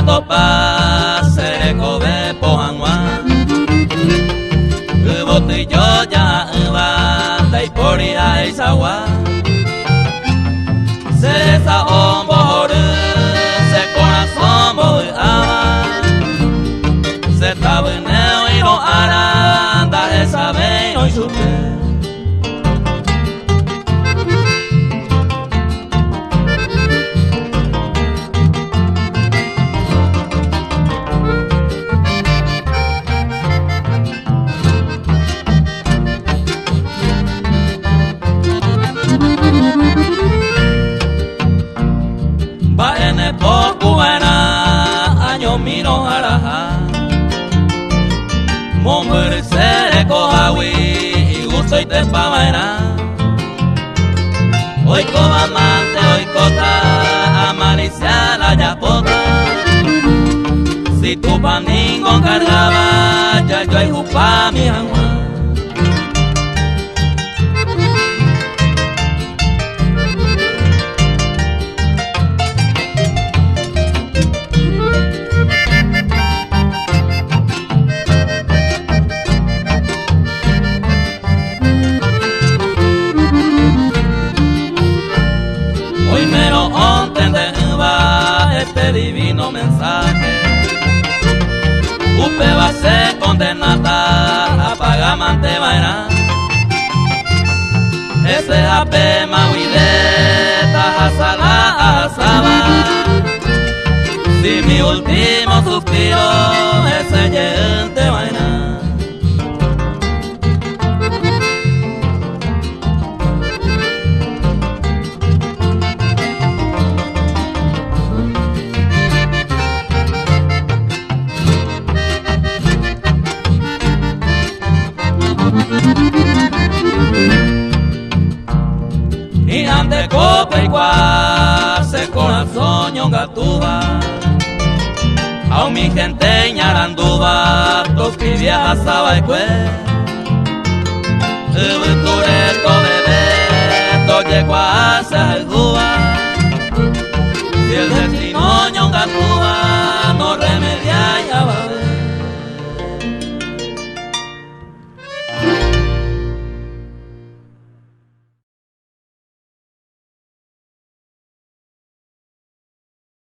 topa sereko be pohanwa boti yo ya va dai pori ai sawa se sa ombor se corazón boy ama se tabneo y no aranda esa ve hoy supe. Mino haraha Mombur sereko hawi y gusto y te pamaena Hoy comamante, hoy cota Amaricia la yapota Si tu paningo cargaba Ya yo hay jupa mi agua. Este divino mensaje Upe va a ser condenada a pagamante vaina Ese ape mauideta asala asaba Si mi último suspiro ese yente vaina. Y ante copa igual se corazón yongatuba a mi gente ñaranduba los que viajas a baikue Ubuture to bebé to llegó